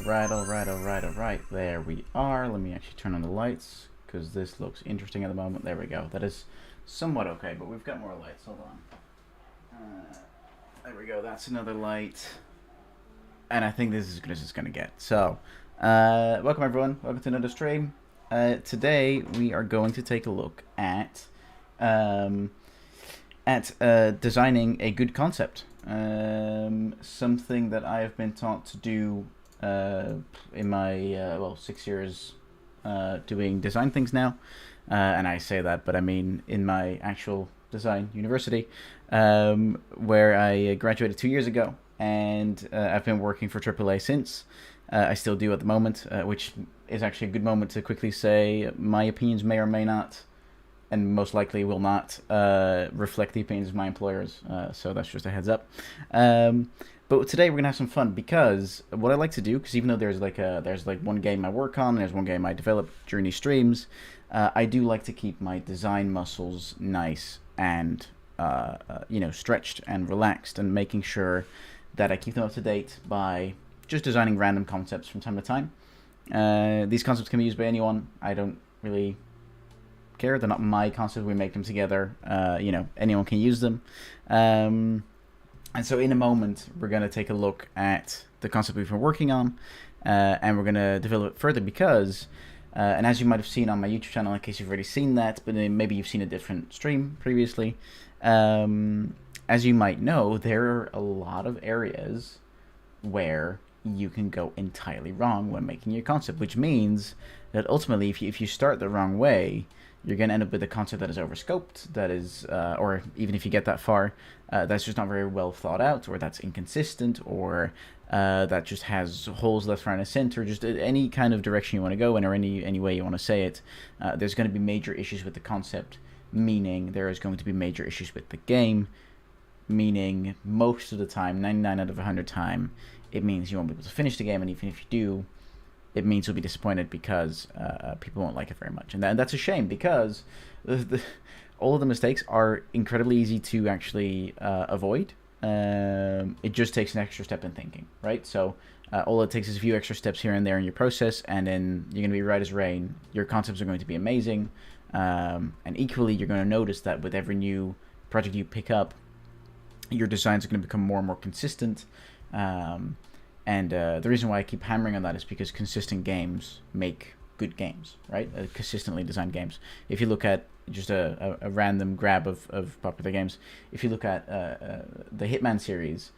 Alright. There we are. Let me actually turn on the lights, because this looks interesting at the moment. There we go. That is somewhat okay, but we've got more lights. Hold on. There we go. That's another light. And I think this is as good as it's going to get. So, welcome everyone. Welcome to another stream. Today, we are going to take a look at designing a good concept. Something that I have been taught to do in my 6 years doing design things now, and I say that, but I mean in my actual design university, where I graduated 2 years ago, and I've been working for AAA since. I still do at the moment, which is actually a good moment to quickly say my opinions may or may not, and most likely will not, reflect the opinions of my employers. So that's just a heads up. But today we're gonna have some fun, because what I like to do, because even though there's like one game I work on, there's one game I develop during these streams, I do like to keep my design muscles nice and stretched and relaxed, and making sure that I keep them up to date by just designing random concepts from time to time. These concepts can be used by anyone. I don't really care. They're not my concepts. We make them together. Anyone can use them. And so in a moment, we're going to take a look at the concept we've been working on, and we're going to develop it further because, and as you might have seen on my YouTube channel, in case you've already seen that, but maybe you've seen a different stream previously, as you might know, there are a lot of areas where you can go entirely wrong when making your concept, which means that ultimately, if you start the wrong way, you're going to end up with a concept that is overscoped, that is, or even if you get that far, that's just not very well thought out, or that's inconsistent, or that just has holes left, right, and center, just any kind of direction you want to go in, or any way you want to say it. There's going to be major issues with the concept, meaning there is going to be major issues with the game, meaning most of the time, 99 out of 100 time, it means you won't be able to finish the game, and even if you do, it means you'll be disappointed because people won't like it very much. And that's a shame, because all of the mistakes are incredibly easy to actually avoid. It just takes an extra step in thinking, right? So all it takes is a few extra steps here and there in your process, and then you're going to be right as rain. Your concepts are going to be amazing. And equally, you're going to notice that with every new project you pick up, your designs are going to become more and more consistent. And the reason why I keep hammering on that is because consistent games make good games, right? Consistently designed games. If you look at just a random grab of popular games, if you look at the Hitman series,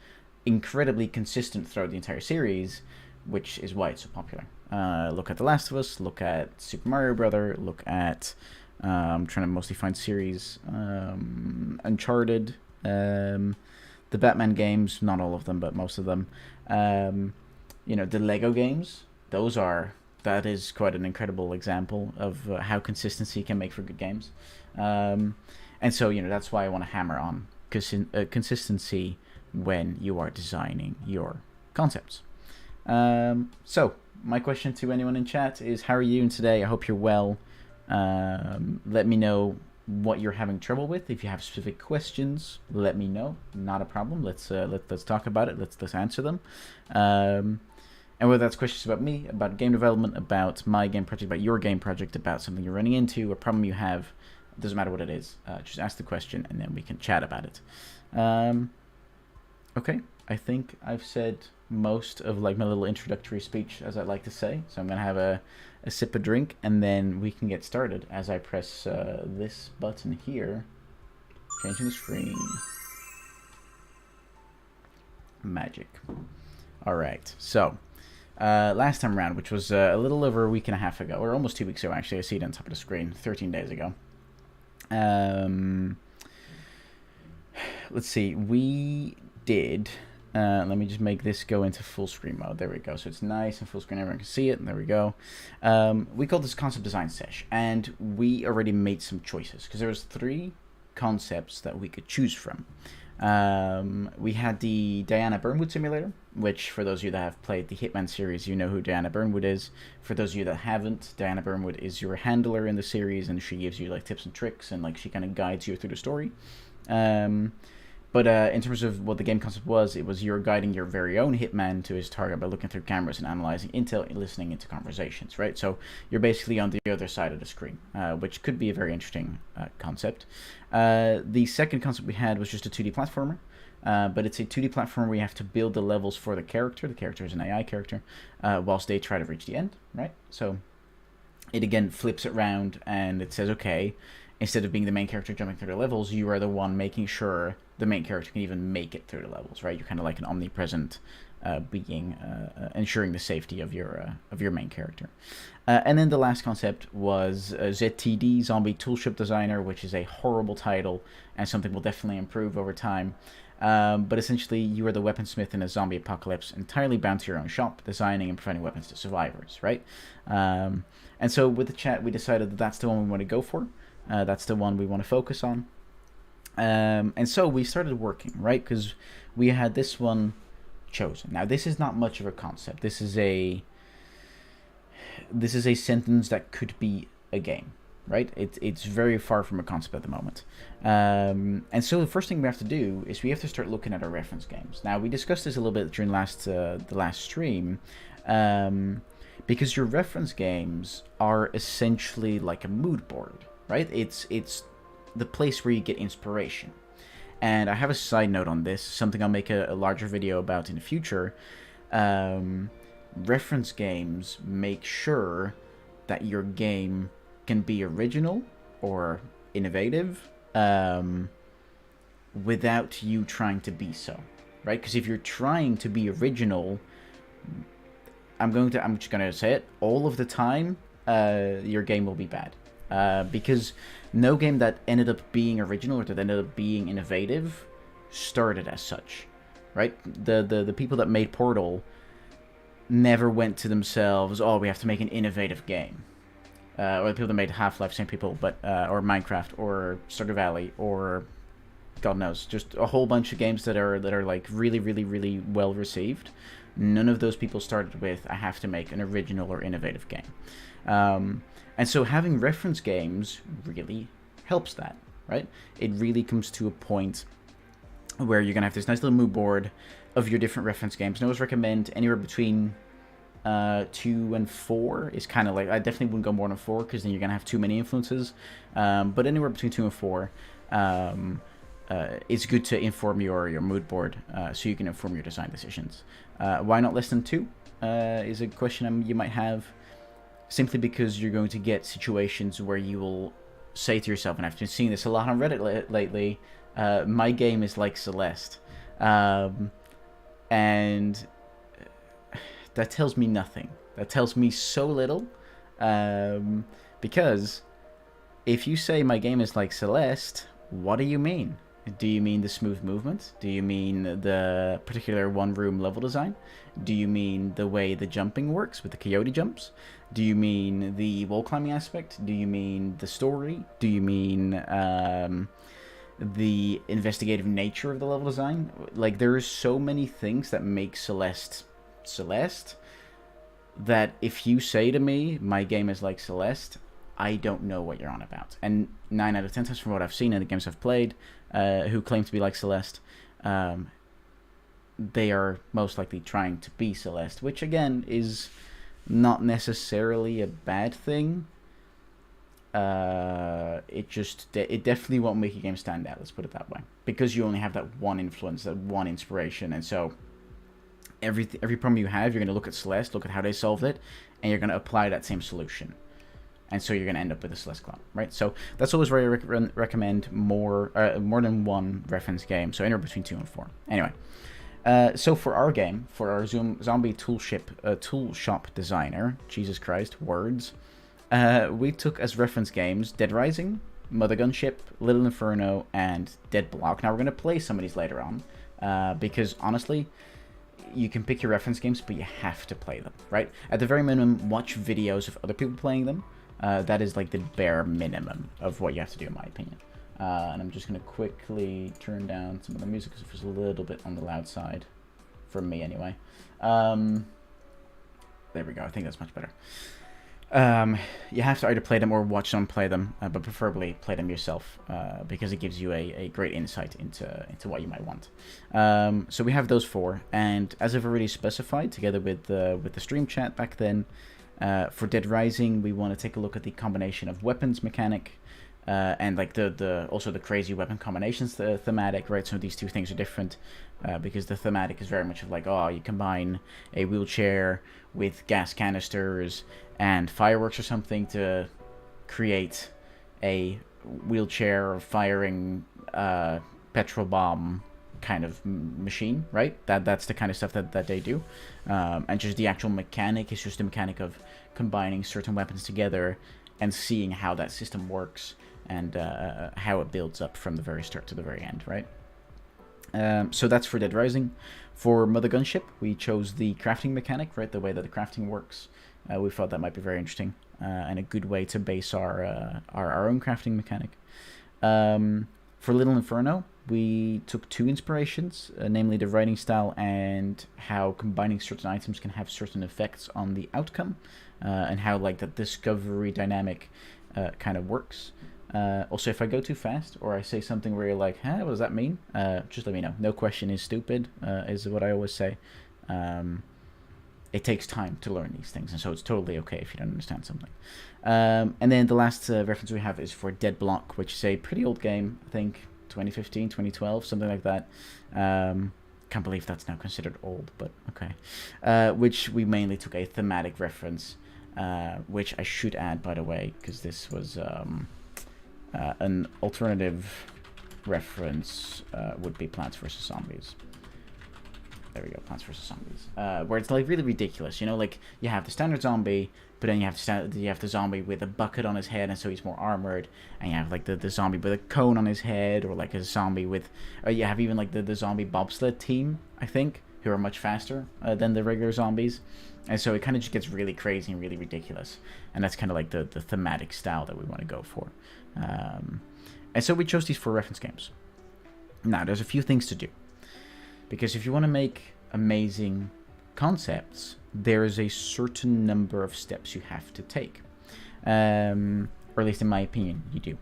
incredibly consistent throughout the entire series, which is why it's so popular. Look at The Last of Us, look at Super Mario Brother, look at, I'm trying to mostly find series, Uncharted, the Batman games, not all of them, but most of them. The Lego games, that is quite an incredible example of how consistency can make for good games. And so, that's why I want to hammer on consistency when you are designing your concepts. So, my question to anyone in chat is, how are you doing today? I hope you're well. Let me know what you're having trouble with. If you have specific questions, let me know. Not a problem. Let's talk about it. Let's answer them. And whether that's questions about me, about game development, about my game project, about your game project, about something you're running into, a problem you have, it doesn't matter what it is. Just ask the question, and then we can chat about it. Okay, I think I've said most of my little introductory speech, as I like to say. So I'm gonna have a sip of drink, and then we can get started as I press this button here, changing the screen. Magic. All right, so last time around, which was a little over a week and a half ago, or almost 2 weeks ago actually, I see it on top of the screen, 13 days ago. Let's see, we did, let me just make this go into full screen mode. There we go. So it's nice and full screen. Everyone can see it. There we go. We called this concept design sesh, and we already made some choices because there was 3 concepts that we could choose from. We had the Diana Burnwood simulator, which for those of you that have played the Hitman series, you know who Diana Burnwood is. For those of you that haven't, Diana Burnwood is your handler in the series, and she gives you tips and tricks, and she kind of guides you through the story. But in terms of what the game concept was, it was you're guiding your very own hitman to his target by looking through cameras and analyzing intel and listening into conversations, right? So you're basically on the other side of the screen, which could be a very interesting concept. The second concept we had was just a 2D platformer. But it's a 2D platform where you have to build the levels for the character. The character is an AI character, whilst they try to reach the end, right? So it again flips it around and it says, okay, instead of being the main character jumping through the levels, you are the one making sure the main character can even make it through the levels, right? You're kind of like an omnipresent being, ensuring the safety of your main character. And then the last concept was ZTD, Zombie Toolship Designer, which is a horrible title and something we'll definitely improve over time. But essentially, you are the weaponsmith in a zombie apocalypse, entirely bound to your own shop, designing and providing weapons to survivors, right? And so with the chat, we decided that that's the one we want to go for. That's the one we want to focus on. And so we started working, right? Because we had this one chosen. Now, this is not much of a concept. This is a sentence that could be a game, right? It's very far from a concept at the moment. And so the first thing we have to do is we have to start looking at our reference games. Now, we discussed this a little bit during the last stream, because your reference games are essentially like a mood board, right? It's the place where you get inspiration. And I have a side note on this, something I'll make a larger video about in the future. Reference games make sure that your game can be original or innovative without you trying to be so, right? Because if you're trying to be original, I'm just gonna say it, all of the time, your game will be bad. Because no game that ended up being original or that ended up being innovative started as such, right? The people that made Portal never went to themselves, oh, we have to make an innovative game. Or the people that made Half-Life, same people, but or Minecraft or Stardew Valley or God knows, just a whole bunch of games that are like really, really, really well received. None of those people started with, I have to make an original or innovative game. And so having reference games really helps that, right? It really comes to a point where you're going to have this nice little mood board of your different reference games. And I always recommend anywhere between 2 and 4 is kind of like, I definitely wouldn't go more than 4 because then you're going to have too many influences. But anywhere between 2 and 4, it's good to inform your mood board so you can inform your design decisions. Why not less than 2 is a question you might have. Simply because you're going to get situations where you will say to yourself, and I've been seeing this a lot on Reddit lately, my game is like Celeste. And that tells me nothing. That tells me so little. Because if you say my game is like Celeste, what do you mean? Do you mean the smooth movement? Do you mean the particular one-room level design? Do you mean the way the jumping works with the coyote jumps? Do you mean the wall climbing aspect? Do you mean the story? Do you mean the investigative nature of the level design? Like, there are so many things that make Celeste Celeste that if you say to me, my game is like Celeste, I don't know what you're on about. And 9 out of 10 times from what I've seen in the games I've played, who claim to be like Celeste, they are most likely trying to be Celeste, which again is not necessarily a bad thing. It definitely won't make your game stand out, let's put it that way, because you only have that one influence, that one inspiration. And so every problem you have, you're going to look at Celeste, look at how they solved it, and you're going to apply that same solution. And so you're going to end up with a Celeste clone, right? So that's always where I recommend more than one reference game. So anywhere between 2 and 4. Anyway, so for our game, for our zombie tool shop designer, Jesus Christ, words, we took as reference games Dead Rising, Mother Gunship, Little Inferno, and Dead Block. Now we're going to play some of these later on, because honestly, you can pick your reference games, but you have to play them, right? At the very minimum, watch videos of other people playing them. That is like the bare minimum of what you have to do, in my opinion. And I'm just going to quickly turn down some of the music because it was a little bit on the loud side, for me anyway. There we go, I think that's much better. You have to either play them or watch someone play them, but preferably play them yourself, because it gives you a great insight into what you might want. So we have those four, and as I've already specified, together with the stream chat back then, for Dead Rising, we want to take a look at the combination of weapons mechanic, and like also the crazy weapon combinations, the thematic, right? So these two things are different, because the thematic is very much of like, oh, you combine a wheelchair with gas canisters and fireworks or something to create a wheelchair firing petrol bomb kind of machine, right? That's the kind of stuff that they do, and just the actual mechanic is just the mechanic of combining certain weapons together and seeing how that system works and how it builds up from the very start to the very end, right? So that's for Dead Rising. For Mother Gunship, we chose the crafting mechanic, right? The way that the crafting works. We thought that might be very interesting, and a good way to base our own crafting mechanic. For Little Inferno, we took two inspirations, namely the writing style and how combining certain items can have certain effects on the outcome, and how like the discovery dynamic kind of works. Also, if I go too fast or I say something where you're like, huh, what does that mean? Just let me know. No question is stupid, is what I always say. It takes time to learn these things, and so it's totally okay if you don't understand something. And then the last reference we have is for Dead Block, which is a pretty old game, I think 2015, 2012, something like that. Can't believe that's now considered old, but okay. Which we mainly took a thematic reference, which I should add, by the way, because this was an alternative reference would be Plants vs. Zombies. There we go, Plants vs. Zombies. Where it's like really ridiculous, you know, like you have the standard zombie, but then you have the zombie with a bucket on his head, and so he's more armored, and you have like the zombie with a cone on his head, or like a zombie with, you have even like the zombie bobsled team, I think, who are much faster than the regular zombies, and so it kind of just gets really crazy and really ridiculous, and that's kind of like the thematic style that we want to go for. And so we chose these 4 reference games. Now, there's a few things to do. Because if you want to make amazing concepts, there is a certain number of steps you have to take. Or at least in my opinion, you do.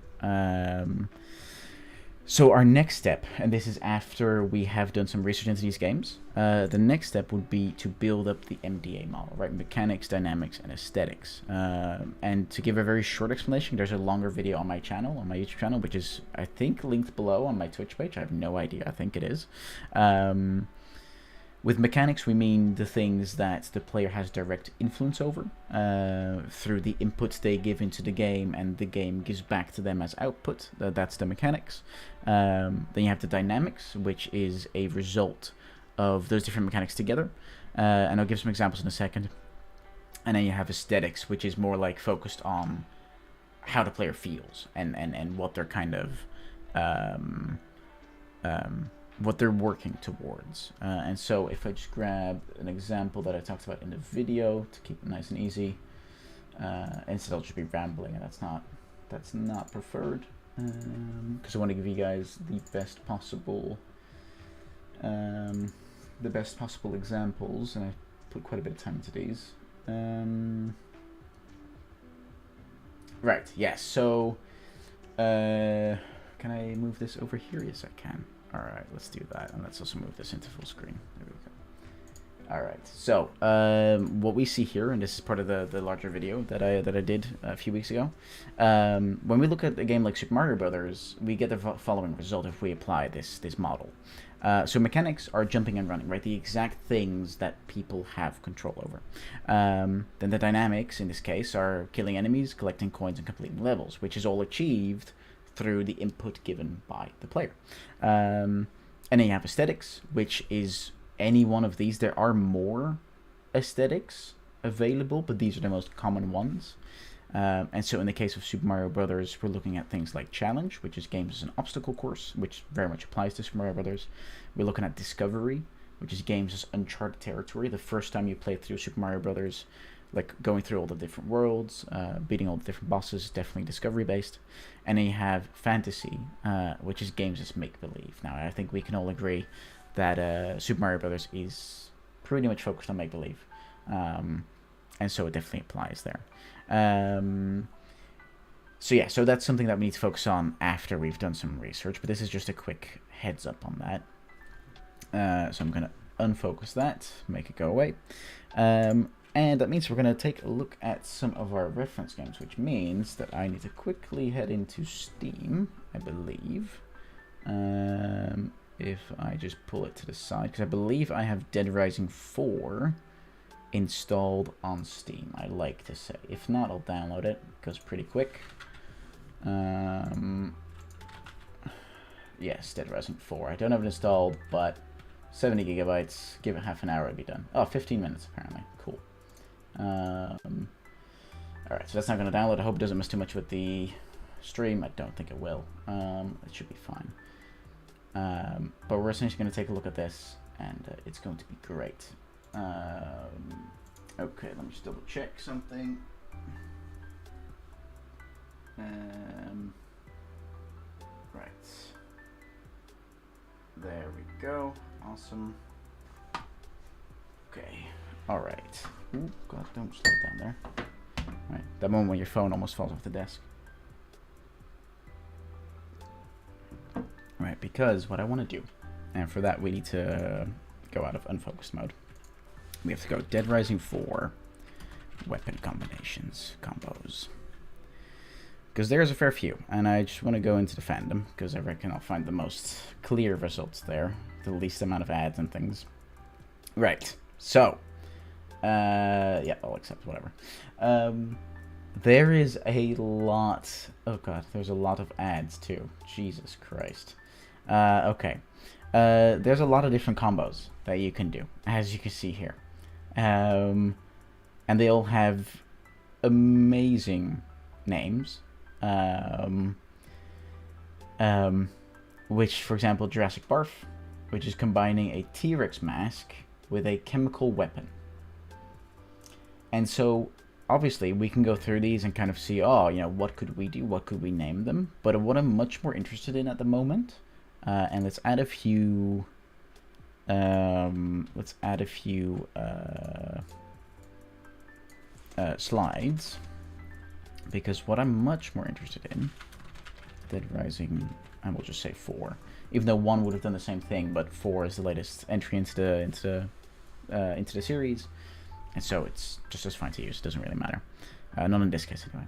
So our next step, and this is after we have done some research into these games, the next step would be to build up the MDA model, right? Mechanics, dynamics, and aesthetics. And to give a very short explanation, there's a longer video on my channel, on my YouTube channel, which is, I think, linked below on my Twitch page. I have no idea. I think it is. With mechanics, we mean the things that the player has direct influence over through the inputs they give into the game, and the game gives back to them as output. That's the mechanics. Then you have the dynamics, which is a result of those different mechanics together. And I'll give some examples in a second. And then you have aesthetics, which is more like focused on how the player feels and what they're kind of what they're working towards. And so if I just grab an example that I talked about in the video to keep it nice and easy, instead I'll just be rambling, and that's not preferred, because I want to give you guys the best possible examples, and I put quite a bit of time into these. Right, yes, so can I move this over here? Yes, I can. Alright, let's do that, and let's also move this into full screen. There we go. Alright, so what we see here, and this is part of the larger video that I did a few weeks ago, when we look at a game like Super Mario Brothers, we get the following result if we apply this model. So mechanics are jumping and running, right? The exact things that people have control over. Then the dynamics, in this case, are killing enemies, collecting coins, and completing levels, which is all achieved through the input given by the player. And then you have aesthetics, which is any one of these. There are more aesthetics available, but these are the most common ones. And so in the case of Super Mario Brothers, we're looking at things like challenge, which is games as an obstacle course, which very much applies to Super Mario Brothers. We're looking at discovery, which is games as uncharted territory. The first time you play through Super Mario Brothers, like going through all the different worlds, beating all the different bosses, definitely discovery based. And then you have fantasy, which is games as make-believe. Now, I think we can all agree that Super Mario Brothers is pretty much focused on make-believe. And so it definitely applies there. So yeah, so that's something that we need to focus on after we've done some research, but this is just a quick heads up on that. So I'm going to unfocus that, make it go away. And that means we're going to take a look at some of our reference games, which means that I need to quickly head into Steam, I believe. If I just pull it to the side, because I believe I have Dead Rising 4 installed on Steam, I like to say. If not, I'll download it. It goes pretty quick. Yes, Dead Rising 4. I don't have it installed, but 70 gigabytes, give it half an hour, it'll be done. Oh, 15 minutes apparently. Cool. Alright, so that's not going to download. I hope it doesn't mess too much with the stream. I don't think it will. It should be fine. But we're essentially going to take a look at this, and it's going to be great. Okay, let me just double check something. Right. There we go. Awesome. Okay. All right. Ooh, God, don't slow it down there. Right. That moment when your phone almost falls off the desk. Right, because what I want to do, and for that we need to go out of unfocused mode. We have to go Dead Rising 4 weapon combos. Because there's a fair few, and I just want to go into the fandom, because I reckon I'll find the most clear results there, the least amount of ads and things. Right, so, yeah, I'll accept whatever. There is a lot, oh god, there's a lot of ads too, Jesus Christ. Okay, there's a lot of different combos that you can do, as you can see here. And they all have amazing names. Which, for example, Jurassic Barf, which is combining a T-Rex mask with a chemical weapon. And so, obviously, we can go through these and kind of see, oh, you know, what could we do? What could we name them? But what I'm much more interested in at the moment, and let's add a few, slides. Because what I'm much more interested in, Dead Rising, I will just say 4, even though 1 would have done the same thing, but 4 is the latest entry into the series, and so it's just as fine to use. It doesn't really matter, not in this case anyway.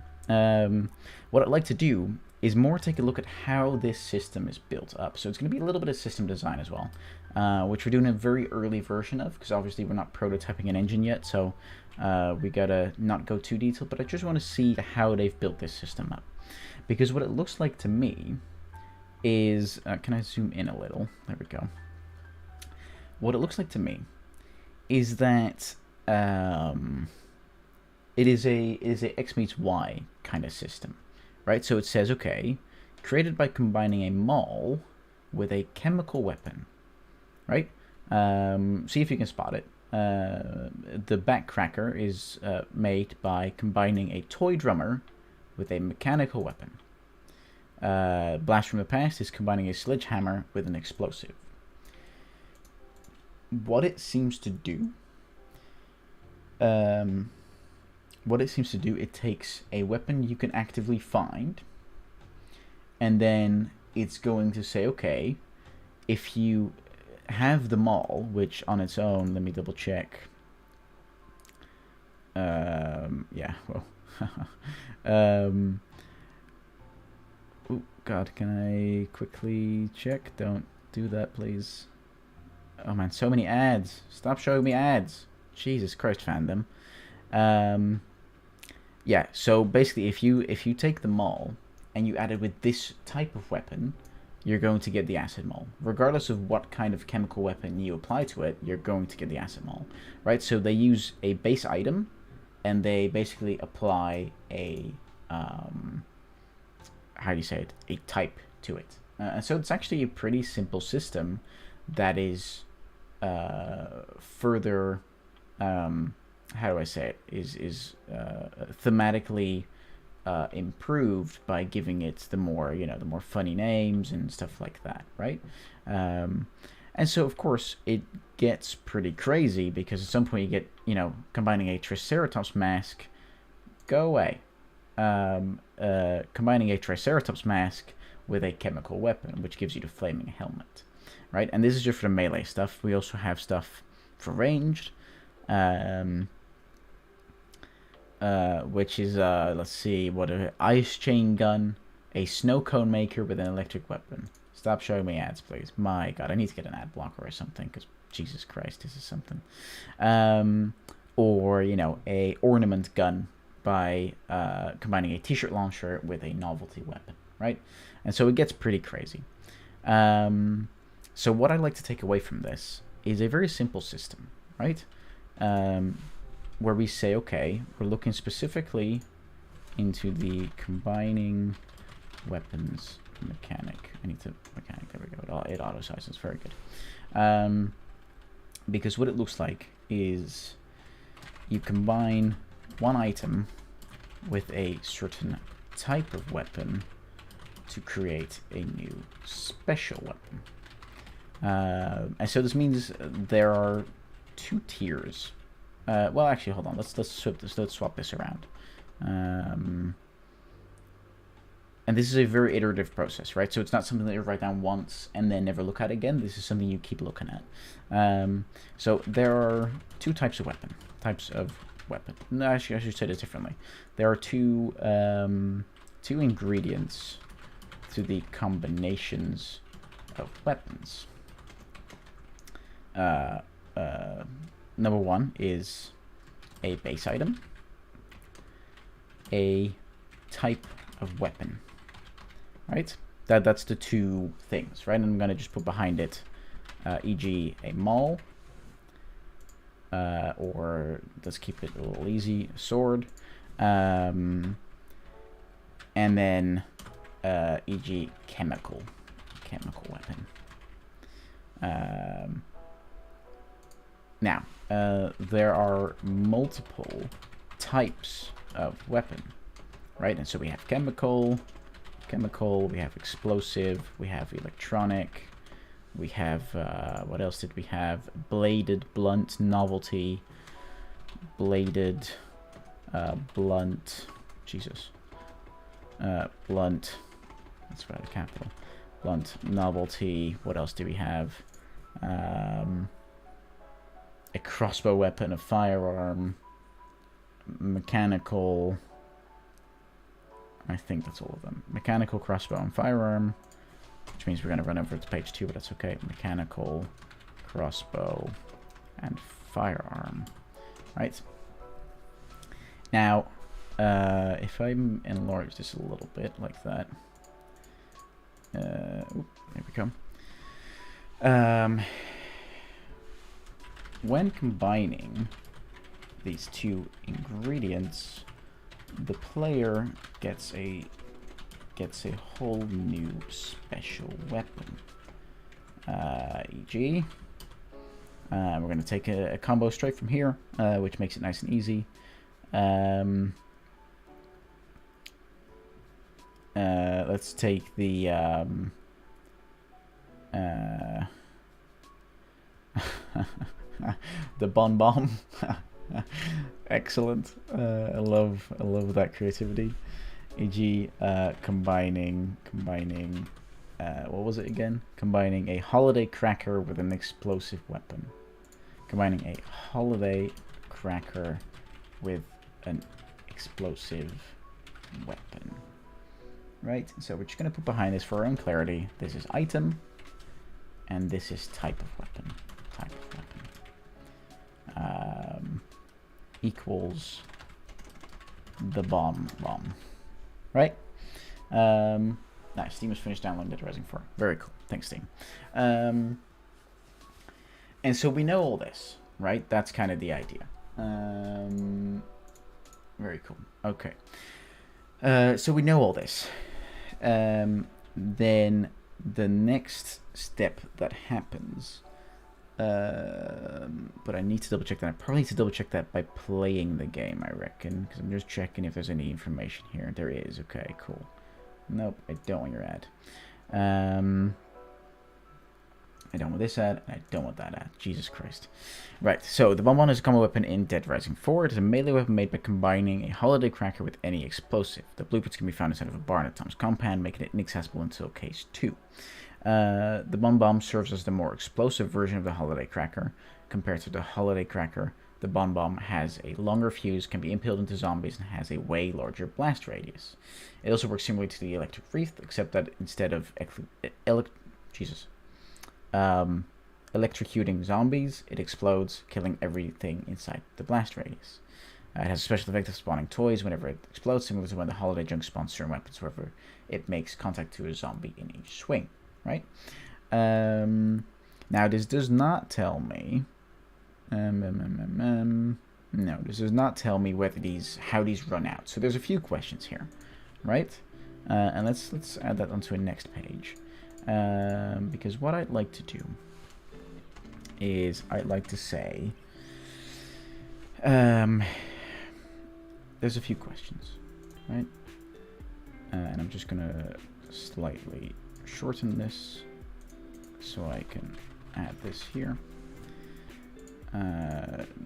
What I'd like to do is more take a look at how this system is built up. So it's going to be a little bit of system design as well, which we're doing a very early version of, because obviously we're not prototyping an engine yet, so we gotta not go too detailed, but I just want to see how they've built this system up. Because what it looks like to me is, can I zoom in a little? There we go. What it looks like to me is that it is a X meets Y kind of system, right? So it says, okay, created by combining a mall with a chemical weapon, right? See if you can spot it. The Backcracker is made by combining a toy drummer with a mechanical weapon. Blast from the Past is combining a sledgehammer with an explosive. What it seems to do, it takes a weapon you can actively find, and then it's going to say, okay, if you have the mall, which on its own, let me double check. Yeah, well, oh god, can I quickly check? Don't do that, please. Oh man, so many ads. Stop showing me ads. Jesus Christ, fandom. Yeah, so basically if you take the mall and you add it with this type of weapon, you're going to get the acid mall. Regardless of what kind of chemical weapon you apply to it, you're going to get the acid mall, right? So they use a base item, and they basically apply a, how do you say it, a type to it. And so it's actually a pretty simple system that is further, how do I say it, is thematically improved by giving it the more, the more funny names and stuff like that, right? And so of course it gets pretty crazy, because at some point you get, combining a Triceratops mask go away. Combining a Triceratops mask with a chemical weapon, which gives you the flaming helmet, right? And this is just for the melee stuff. We also have stuff for ranged, which is, let's see, what a ice chain gun, a snow cone maker with an electric weapon. Stop showing me ads, please. My God, I need to get an ad blocker or something, because Jesus Christ, this is something. Or, you know, a ornament gun by combining a t-shirt launcher with a novelty weapon, right? And so it gets pretty crazy. So what I like to take away from this is a very simple system, right? Where we say, okay, we're looking specifically into the combining weapons mechanic. I need to mechanic, there we go. It auto-sizes, very good. Because what it looks like is you combine one item with a certain type of weapon to create a new special weapon. And so this means there are 2 tiers. Well, actually, hold on. Let's swap this around. And this is a very iterative process, right? So it's not something that you write down once and then never look at again. This is something you keep looking at. So there are 2 types of weapon. No, actually, I should say this differently. There are 2 ingredients to the combinations of weapons. Number 1 is a base item, a type of weapon, right? That's the 2 things, right? And I'm gonna just put behind it, e.g. a maul, or let's keep it a little easy, sword, and then e.g. chemical weapon. Now, there are multiple types of weapon, right? And so we have chemical, we have explosive, we have electronic, we have, what else did we have? Bladed, blunt, novelty, bladed, blunt, Jesus, blunt, that's right, capital, blunt, novelty, what else do we have? A crossbow weapon, a firearm, mechanical, I think that's all of them. Mechanical, crossbow, and firearm, which means we're going to run over to page 2, but that's okay. Mechanical, crossbow, and firearm, right? Now, if I enlarge this a little bit like that, there we go. When combining these 2 ingredients, the player gets a whole new special weapon. E.g., we're going to take a combo straight from here, which makes it nice and easy. Let's take the the bomb. Excellent. I love that creativity. E.g., combining what was it again? Combining a holiday cracker with an explosive weapon. Combining a holiday cracker with an explosive weapon. Right? So we're just going to put behind this for our own clarity. This is item, and this is type of weapon. Equals the bomb. Right? Nice. Steam has finished downloading Dead Rising 4. Very cool. Thanks, Steam. And so we know all this, right? That's kind of the idea. Very cool. Okay. So we know all this. Then the next step that happens, but I need to double check that. I probably need to double check that by playing the game, I reckon, because I'm just checking if there's any information here. There is. Okay, cool. Nope, I don't want your ad. I don't want this ad, and I don't want that ad. Jesus Christ. Right, so the Bonbon is a combo weapon in Dead Rising 4. It is a melee weapon made by combining a holiday cracker with any explosive. The blueprints can be found inside of a barn at Tom's compound, making it inaccessible until Case 2. The Bonbomb serves as the more explosive version of the holiday cracker. Compared to the holiday cracker, the Bonbomb has a longer fuse, can be impaled into zombies, and has a way larger blast radius. It also works similarly to the Electric Wreath, except that instead of electrocuting zombies, it explodes, killing everything inside the blast radius. It has a special effect of spawning toys whenever it explodes, similar to when the holiday junk spawns certain weapons wherever it makes contact to a zombie in each swing, right? Now, this does not tell me... no, this does not tell me whether how these run out. So there's a few questions here, right? And let's add that onto a next page. Because what I'd like to do is I'd like to say there's a few questions, right? And I'm just gonna slightly shorten this so I can add this here.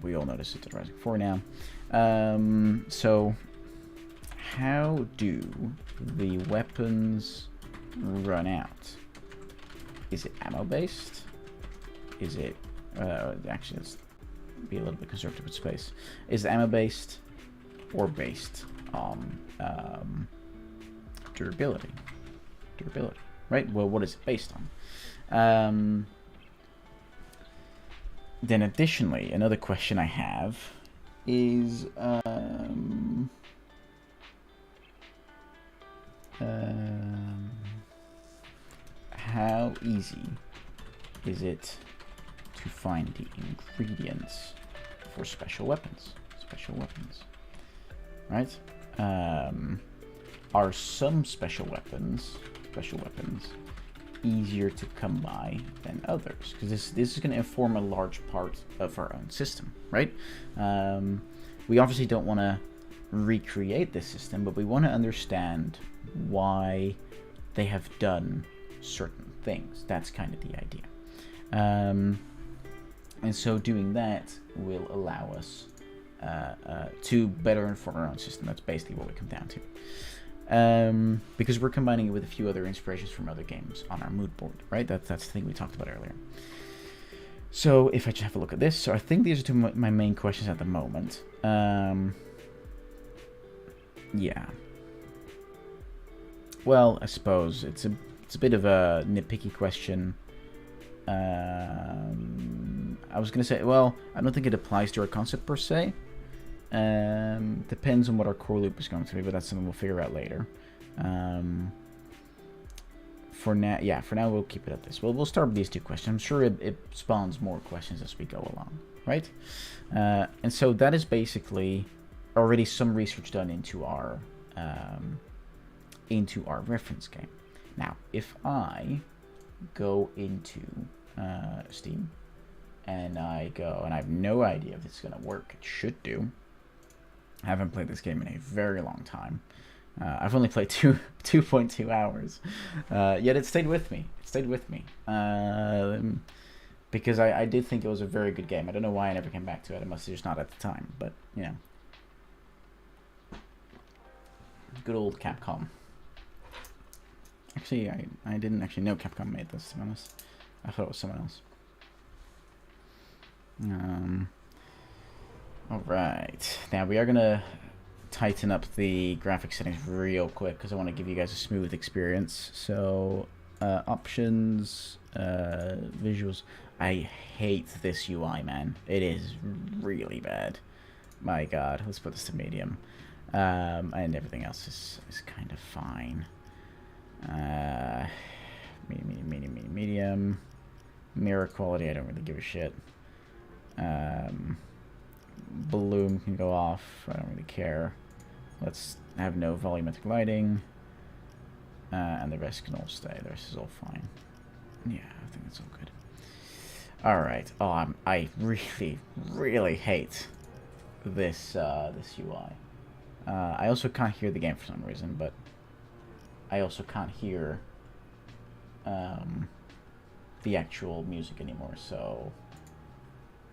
We all know this is Dead Rising 4 now. So how do the weapons run out? Is it ammo based? Is it actually, let's be a little bit conservative with space. Is it ammo based or based on durability? Durability, right? Well, what is it based on? Then additionally, another question I have is how easy is it to find the ingredients for special weapons? Right? Are some special weapons easier to come by than others? Because this is going to inform a large part of our own system, right? We obviously don't want to recreate this system, but we want to understand why they have done certain things. That's kind of the idea. And so doing that will allow us to better inform our own system. That's basically what we come down to. Because we're combining it with a few other inspirations from other games on our mood board, right? That's the thing we talked about earlier. So if I just have a look at this, so I think these are two of my main questions at the moment. Yeah. Well, I suppose it's a bit of a nitpicky question. I was gonna say, well, I don't think it applies to our concept per se. Depends on what our core loop is going to be, but that's something we'll figure out later. For now, we'll keep it at this. We'll start with these two questions. I'm sure it spawns more questions as we go along, right? And so that is basically already some research done into our reference game. Now, if I go into Steam and I have no idea if it's gonna work. It should do. I haven't played this game in a very long time. I've only played 2.2 hours, yet it stayed with me. Because I did think it was a very good game. I don't know why I never came back to it. I must have just not at the time, but you know, good old Capcom. Actually, I didn't actually know Capcom made this, to be honest. I thought it was someone else. Alright, now we are gonna tighten up the graphic settings real quick because I want to give you guys a smooth experience. So options, visuals. I hate this UI, man. It is really bad. My god, let's put this to medium. And everything else is kind of fine. Medium. Mirror quality, I don't really give a shit. Bloom can go off, I don't really care. Let's have no volumetric lighting. And the rest can all stay. The rest is all fine. Yeah, I think that's all good. Alright. Oh, I really, really hate this this UI. I also can't hear the game for some reason, but I also can't hear the actual music anymore, so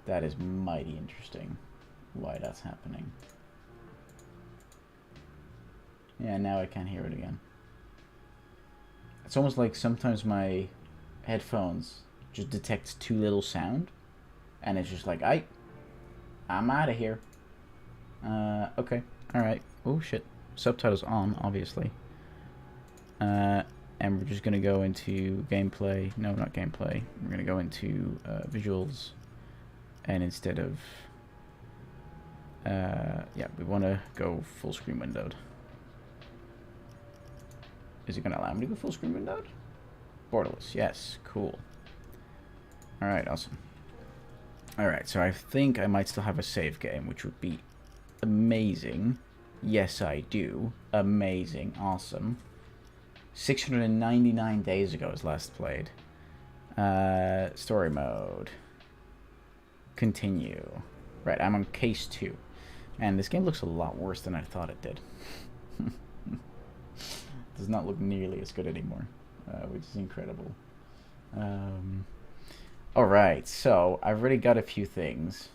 that is mighty interesting why that's happening. Yeah, now I can't hear it again. It's almost like sometimes my headphones just detects too little sound, and it's just like, I'm out of here. Okay, alright. Oh shit. Subtitles on, obviously. And we're just gonna go into gameplay. No, not gameplay. We're gonna go into visuals, and instead of yeah, we want to go full screen windowed. Is it gonna allow me to go full screen windowed? Borderless, yes, cool. Alright, awesome. Alright, so I think I might still have a save game, which would be amazing. Yes, I do. Amazing, awesome. 699 days ago was last played. Story mode. Continue. Right, I'm on case 2. And this game looks a lot worse than I thought it did. Does not look nearly as good anymore, which is incredible. Alright, so I've already got a few things.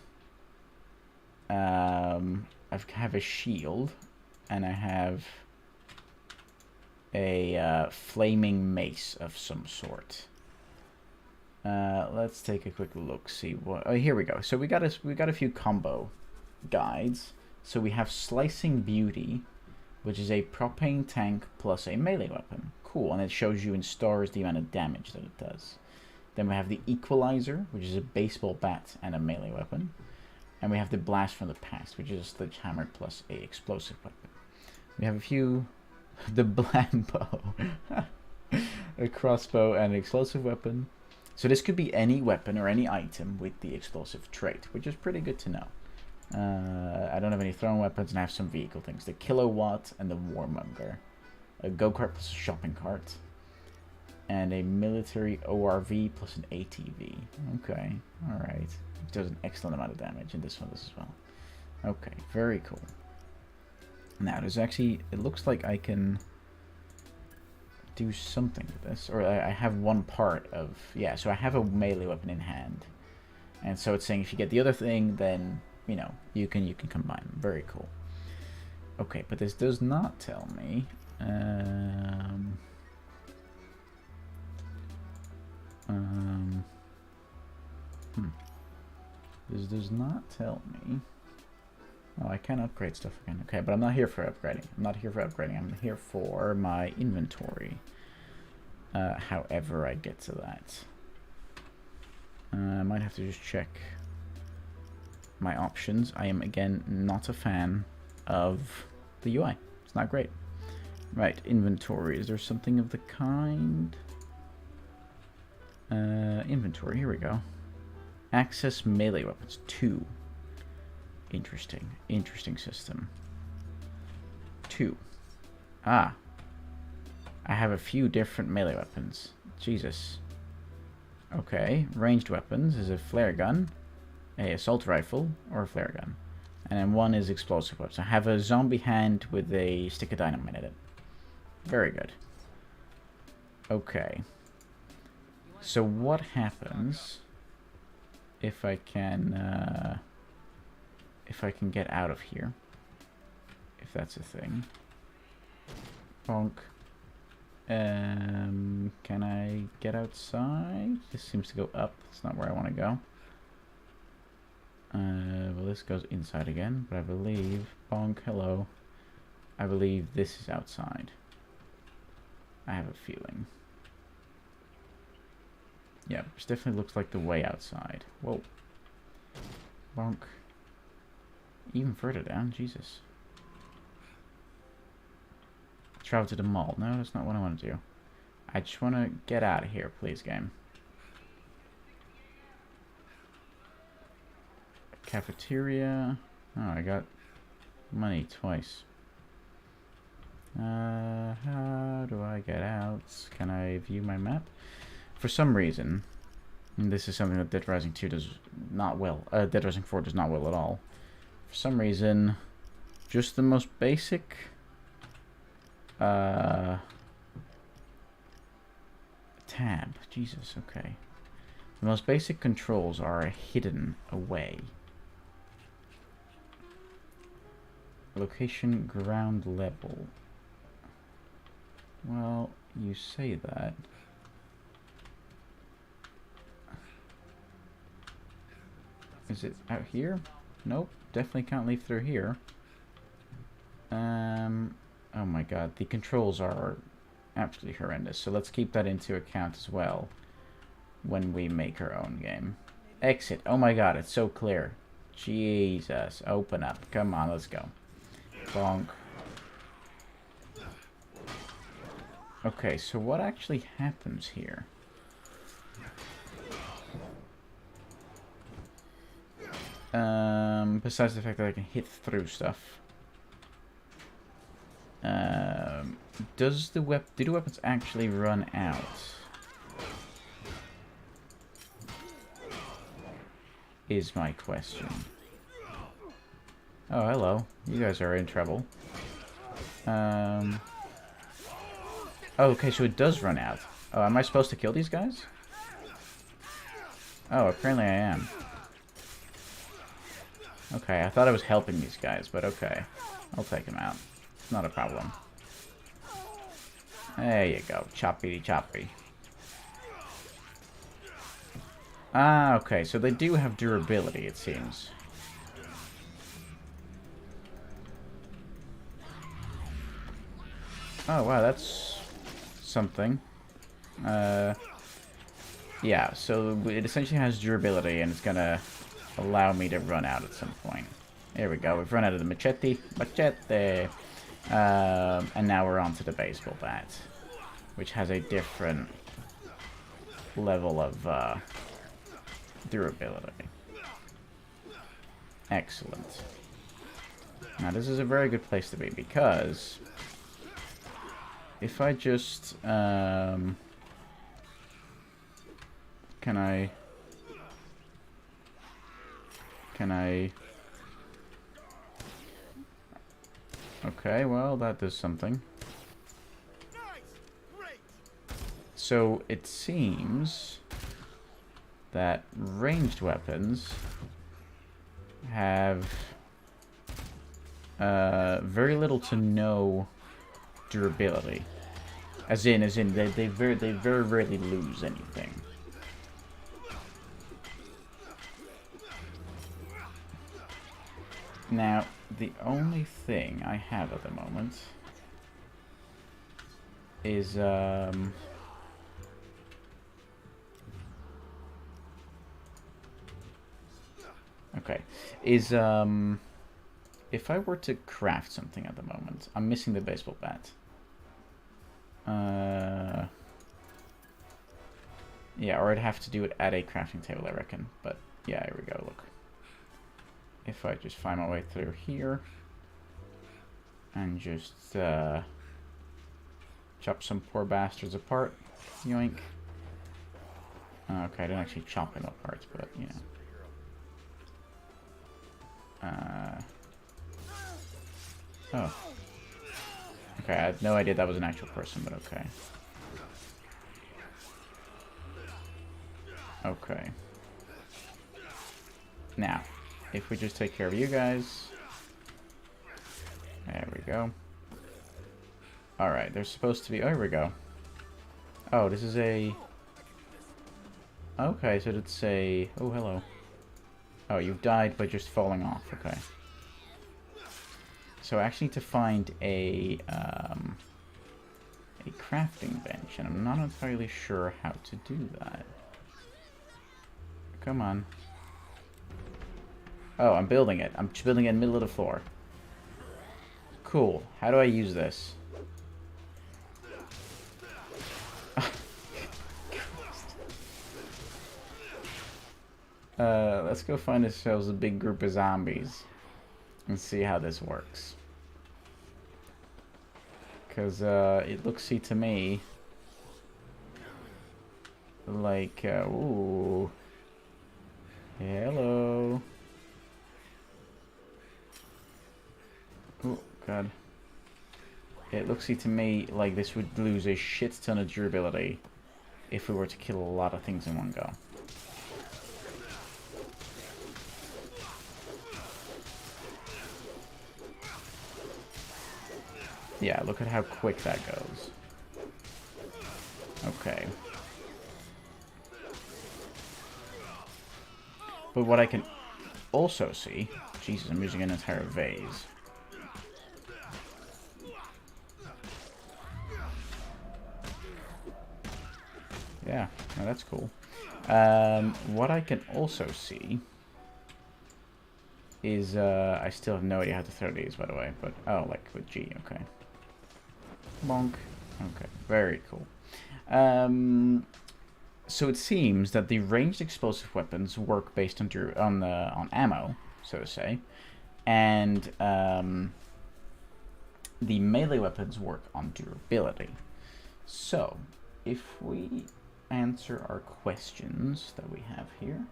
I have a shield, and I have a flaming mace of some sort. Let's take a quick look, see what... Oh, here we go. So we got a few combo guides. So we have Slicing Beauty, which is a propane tank plus a melee weapon. Cool, and it shows you in stars the amount of damage that it does. Then we have the Equalizer, which is a baseball bat and a melee weapon. And we have the Blast from the Past, which is a sledgehammer plus a explosive weapon. We have a few... The Blambo. A crossbow and an explosive weapon. So this could be any weapon or any item with the explosive trait, which is pretty good to know. I don't have any thrown weapons, and I have some vehicle things. The Kilowatt and the Warmonger. A go-kart plus a shopping cart. And a military ORV plus an ATV. Okay, alright. It does an excellent amount of damage, and this one does as well. Okay, very cool. Now, there's actually... It looks like I can do something with this. Or I have one part of... Yeah, so I have a melee weapon in hand. And so it's saying if you get the other thing, then, you know, you can combine them. Very cool. Okay, but this does not tell me... This does not tell me... Oh, I can upgrade stuff again. Okay, but I'm not here for upgrading. I'm here for my inventory. However I get to that. I might have to just check my options. I am, again, not a fan of the UI. It's not great. Right, inventory. Is there something of the kind? Inventory, here we go. Access melee weapons, 2. Interesting system. 2. Ah. I have a few different melee weapons. Jesus. Okay, ranged weapons is a flare gun, a assault rifle, or a flare gun. And then one is explosive weapons. I have a zombie hand with a stick of dynamite in it. Very good. Okay. So what happens if I can get out of here? If that's a thing. Bonk. Can I get outside? This seems to go up. That's not where I want to go. Well, this goes inside again, but I believe... Bonk, hello. I believe this is outside. I have a feeling. Yeah, this definitely looks like the way outside. Whoa. Bonk. Even further down, Jesus. Travel to the mall. No, that's not what I want to do. I just want to get out of here, please, game. Cafeteria. Oh, I got money twice. How do I get out? Can I view my map? For some reason, and this is something that Dead Rising 2 does not well. Dead Rising 4 does not well at all. For some reason, just the most basic tab. Jesus, okay. The most basic controls are hidden away. Location ground level. Well, you say that. Is it out here? Nope, definitely can't leave through here. Oh my god, the controls are absolutely horrendous, so let's keep that into account as well when we make our own game. Exit. Oh my god, it's so clear. Jesus, open up. Come on, let's go. Bonk. Okay, so what actually happens here? Besides the fact that I can hit through stuff. Do the weapons actually run out? Is my question. Oh, hello. You guys are in trouble. Oh, okay, so it does run out. Oh, am I supposed to kill these guys? Oh, apparently I am. Okay, I thought I was helping these guys, but okay. I'll take them out. It's not a problem. There you go. Choppy choppy. Ah, okay, so they do have durability, it seems. Oh, wow, that's something. Yeah, so it essentially has durability, and it's gonna allow me to run out at some point. There we go, we've run out of the machete. Machete! And now we're on to the baseball bat, which has a different level of durability. Excellent. Now this is a very good place to be, because if I just can I okay, well, that does something. So it seems that ranged weapons have very little to no durability. As in they very rarely lose anything. Now, the only thing I have at the moment is okay, is if I were to craft something at the moment, I'm missing the baseball bat. Yeah, or I'd have to do it at a crafting table, I reckon. But yeah, here we go, look. If I just find my way through here and just chop some poor bastards apart. Yoink. Okay, I didn't actually chop them apart, but you know. Oh. Okay, I had no idea that was an actual person, but okay. Okay. Now, if we just take care of you guys. There we go. Alright, there's supposed to be... Oh, here we go. Oh, this is a... Okay, so it's a... Oh, hello. Oh, you've died by just falling off. Okay. So I actually need to find a crafting bench, and I'm not entirely sure how to do that. Come on. Oh, I'm building it. I'm just building it in the middle of the floor. Cool. How do I use this? Let's go find ourselves a big group of zombies and see how this works. Because it looks to me like, ooh. Hello. Oh, God. It looks to me like this would lose a shit ton of durability if we were to kill a lot of things in one go. Yeah, look at how quick that goes. Okay. But what I can also see... Jesus, I'm using an entire vase. Yeah, no, that's cool. What I can also see is... I still have no idea how to throw these, by the way. But, oh, like with G, okay. Bonk. Okay, very cool. So it seems that the ranged explosive weapons work based on ammo, so to say, and the melee weapons work on durability. So, if we answer our questions that we have here,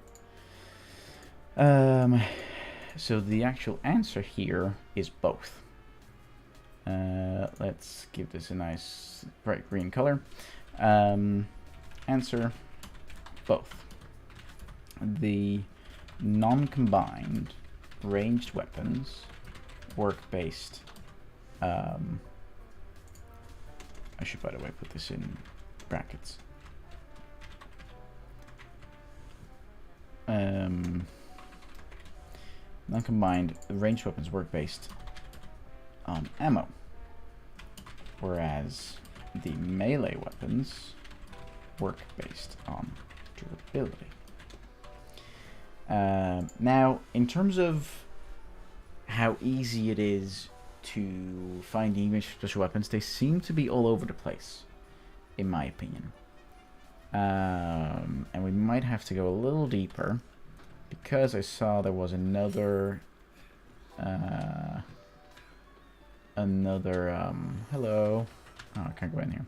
so the actual answer here is both. Let's give this a nice bright green color. Answer, both. The non-combined ranged weapons work based... I should, by the way, put this in brackets. Non-combined ranged weapons work based on ammo, whereas the melee weapons work based on durability. Now, in terms of how easy it is to find the English special weapons, they seem to be all over the place, in my opinion. And we might have to go a little deeper, because I saw there was another... hello. Oh, I can't go in here.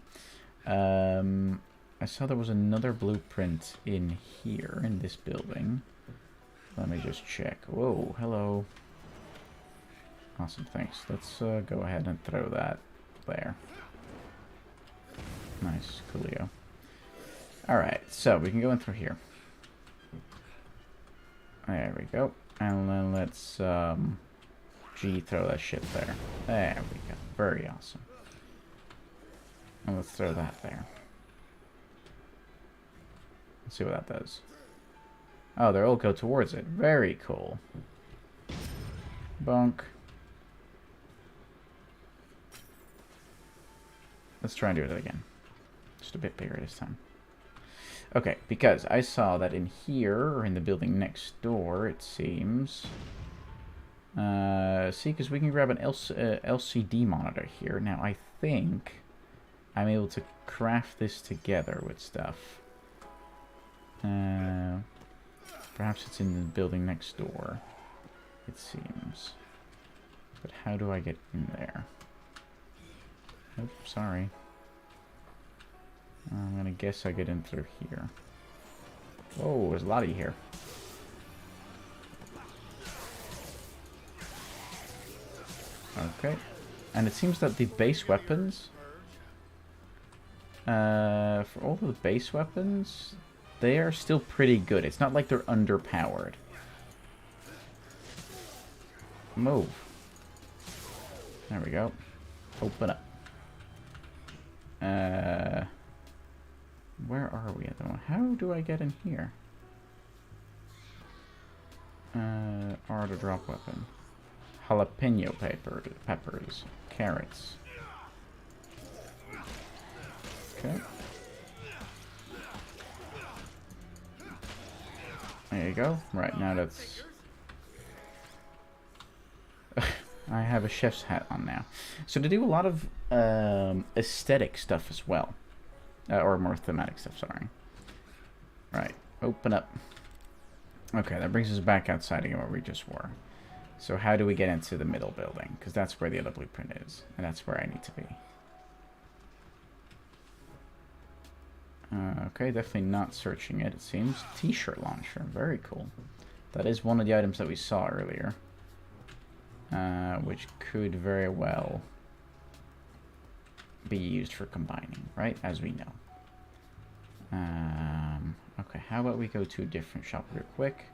I saw there was another blueprint in here, in this building. Let me just check. Whoa, hello. Awesome, thanks. Let's go ahead and throw that there. Nice, coolio. Alright, so we can go in through here. There we go. And then let's G throw that shit there. There we go. Very awesome. And let's throw that there. Let's see what that does. Oh, they all go towards it. Very cool. Bonk. Let's try and do it again. Just a bit bigger this time. Okay, because I saw that in here, or in the building next door, it seems... see, because we can grab an LCD monitor here. Now, I think I'm able to craft this together with stuff. Perhaps it's in the building next door, it seems. But how do I get in there? Nope, sorry. I'm gonna guess I get in through here. Whoa, there's a lot of you here. Okay. And it seems that the base weapons... for all of the base weapons, they are still pretty good. It's not like they're underpowered. Move. There we go. Open up. Where are we at the moment? How do I get in here? R to drop weapon. Jalapeno peppers. Carrots. Okay. There you go. Right, now that's... I have a chef's hat on now. So they do a lot of aesthetic stuff as well. Or more thematic stuff, sorry. Right, open up. Okay, that brings us back outside again where we just were. So how do we get into the middle building? Because that's where the other blueprint is. And that's where I need to be. Okay, definitely not searching it, it seems. T-shirt launcher, very cool. That is one of the items that we saw earlier. Which could very well be used for combining, right? As we know. Okay, how about we go to a different shop real quick?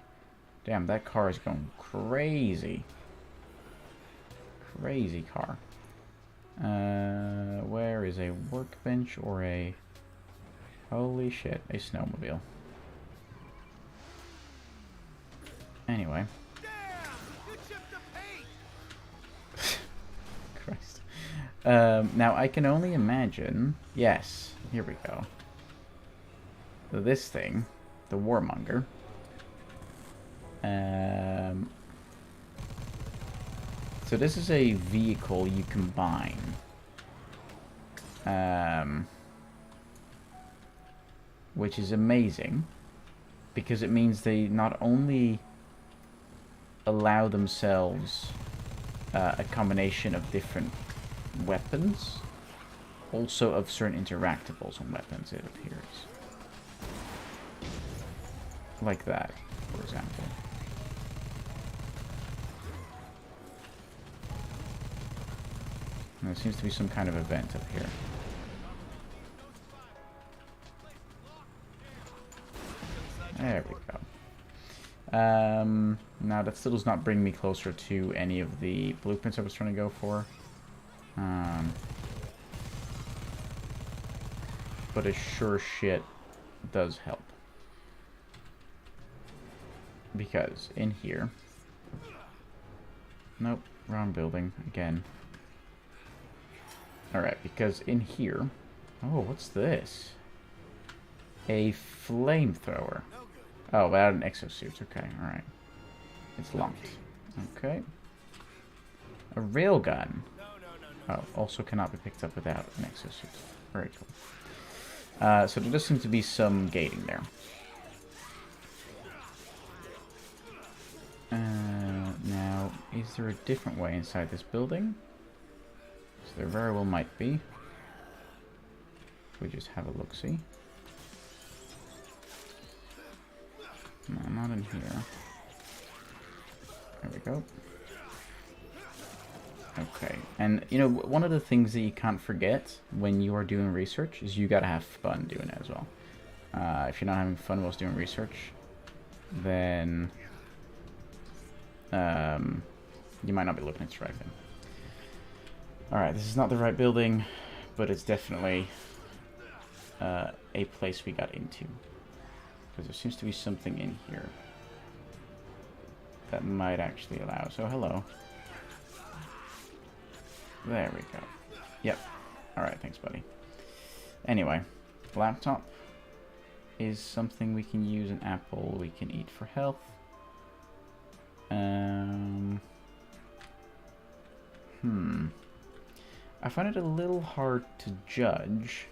Damn, that car is going crazy. Crazy car. Where is a workbench or a... Holy shit, a snowmobile. Anyway. Christ. Now, I can only imagine... Yes, here we go. This thing, the Warmonger. So this is a vehicle you combine. Which is amazing. Because it means they not only allow themselves a combination of different weapons, also of certain interactables on weapons, it appears. Like that, for example. And there seems to be some kind of event up here. There we go. Now that still does not bring me closer to any of the blueprints I was trying to go for. But it sure shit does help. Because in here... Nope, wrong building again. Alright, because in here... Oh, what's this? A flamethrower. Oh, without an exosuit. Okay, alright. It's locked. Okay. A railgun. Oh, also cannot be picked up without an exosuit. Very cool. So there does seem to be some gating there. Now, is there a different way inside this building? So there very well might be. We just have a look-see. No, not in here. There we go. Okay, and you know, one of the things that you can't forget when you are doing research is you gotta have fun doing it as well. If you're not having fun whilst doing research, then you might not be looking at the right thing. Alright, this is not the right building, but it's definitely a place we got into. Because there seems to be something in here that might actually allow. So, hello. There we go. Yep. Alright, thanks, buddy. Anyway, laptop is something we can use. An apple we can eat for health. I find it a little hard to judge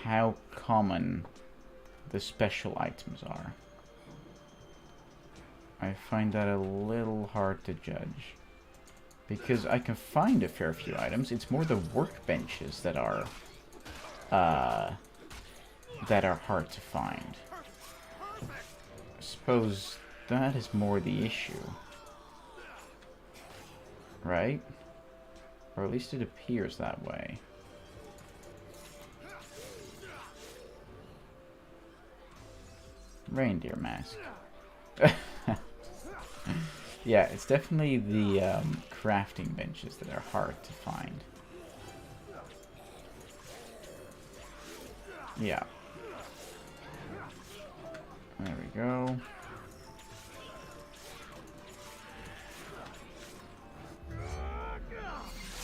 how common the special items are. I find that a little hard to judge. Because I can find a fair few items. It's more the workbenches that are hard to find. I suppose that is more the issue. Right? Or at least it appears that way. Reindeer mask. Yeah, it's definitely the crafting benches that are hard to find. Yeah. There we go.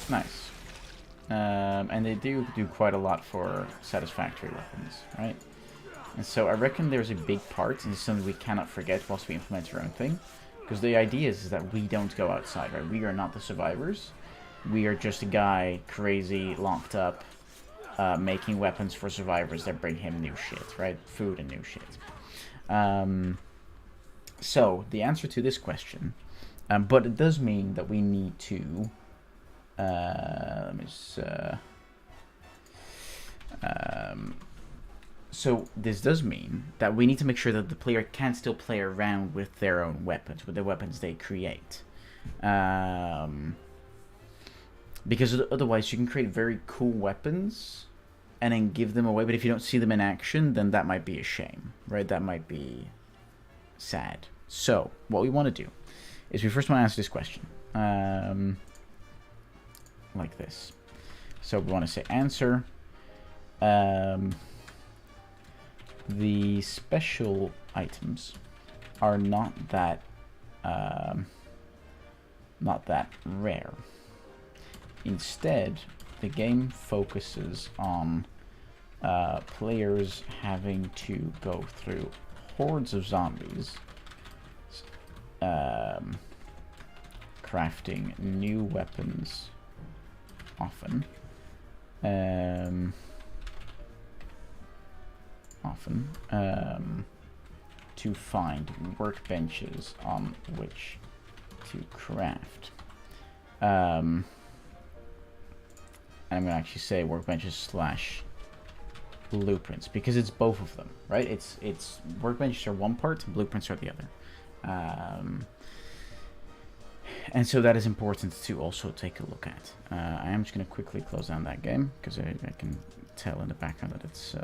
Nice. And they do quite a lot for satisfactory weapons, right? And so I reckon there's a big part, and it's something we cannot forget whilst we implement our own thing. Because the idea is that we don't go outside, right? We are not the survivors. We are just a guy, crazy, locked up, making weapons for survivors that bring him new shit, right? Food and new shit. So, the answer to this question, but it does mean that we need to, let me just, so this does mean that we need to make sure that the player can still play around with their own weapons, with the weapons they create. Because otherwise you can create very cool weapons and then give them away, but if you don't see them in action, then that might be a shame, right? That might be sad. So, what we want to do is we first want to answer this question. Like this. So we want to say answer. The special items are not that rare. Instead, the game focuses on players having to go through hordes of zombies, crafting new weapons often, to find workbenches on which to craft. And I'm going to actually say workbenches / blueprints, because it's both of them, right? It's workbenches are one part, and blueprints are the other. And so that is important to also take a look at. I am just going to quickly close down that game, because I can tell in the background that it's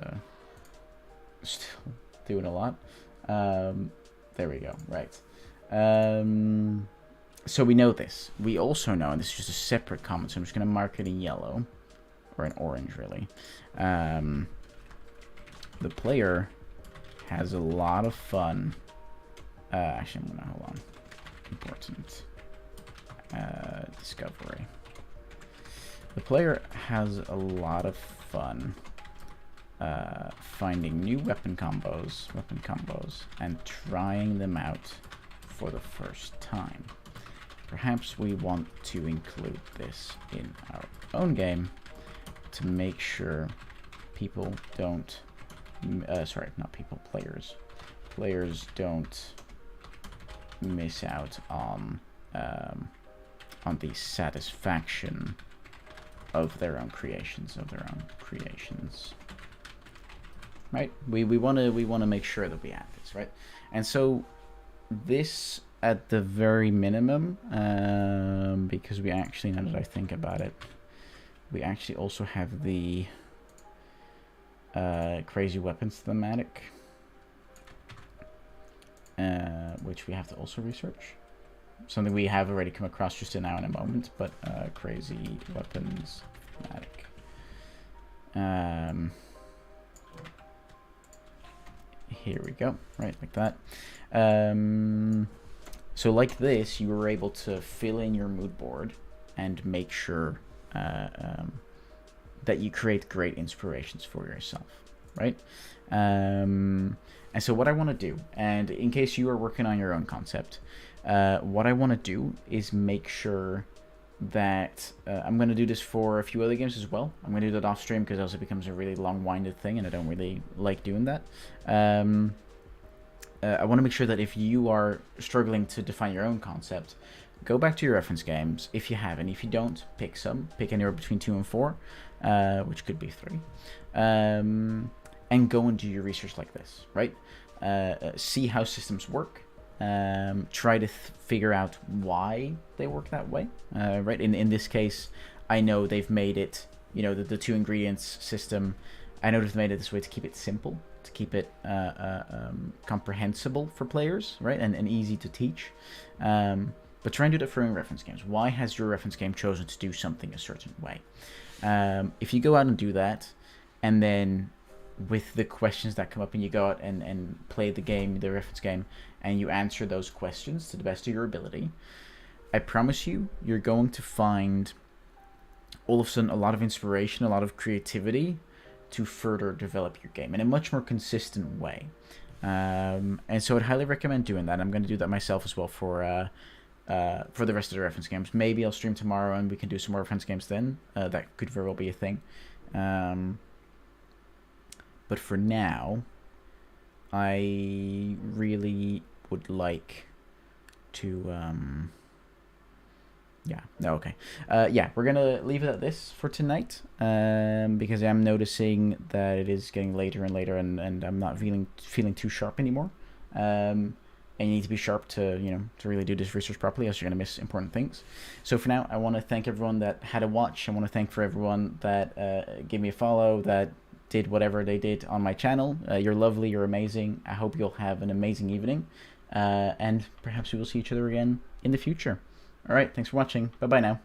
still doing a lot. There we go, right. So we know this. We also know, and this is just a separate comment, so I'm just going to mark it in yellow, or in orange, really. The player has a lot of fun. Actually, I'm going to hold on. Important. Discovery. The player has a lot of fun finding new weapon combos, and trying them out for the first time. Perhaps we want to include this in our own game to make sure people don't, players don't miss out on the satisfaction of their own creations, right? We want to make sure that we add this, right? And so this, at the very minimum, because we actually, now that I think about it, we actually also have the crazy weapons thematic, which we have to also research. Something we have already come across just now in a moment, but crazy weapons thematic. Here we go, right, like that. So like this, you were able to fill in your mood board and make sure that you create great inspirations for yourself, right? And so what I want to do, and in case you are working on your own concept, what I want to do is make sure that I'm going to do this for a few other games as well. I'm going to do that off stream because else it becomes a really long-winded thing, and I don't really like doing that. I want to make sure that if you are struggling to define your own concept, go back to your reference games if you have, and if you don't, pick some. Pick anywhere between 2 and 4, which could be 3, and go and do your research like this, right? See how systems work. Try to figure out why they work that way, right? In this case, I know they've made it, you know, the 2 ingredients system, I know they've made it this way to keep it simple, to keep it comprehensible for players, right? And easy to teach. But try and do that for your own reference games. Why has your reference game chosen to do something a certain way? If you go out and do that, and then with the questions that come up, and you go out and play the game, the reference game, and you answer those questions to the best of your ability, I promise you, you're going to find all of a sudden a lot of inspiration, a lot of creativity to further develop your game in a much more consistent way. And so I'd highly recommend doing that. I'm going to do that myself as well for the rest of the reference games. Maybe I'll stream tomorrow and we can do some more reference games then. That could very well be a thing. But for now, I really would like to... we're going to leave it at this for tonight, because I'm noticing that it is getting later and later, and I'm not feeling too sharp anymore. And you need to be sharp to really do this research properly, else you're going to miss important things. So for now, I want to thank everyone that had a watch. I want to thank for everyone that gave me a follow, that did whatever they did on my channel. You're lovely, you're amazing. I hope you'll have an amazing evening, and perhaps we will see each other again in the future. All right, thanks for watching. Bye bye now.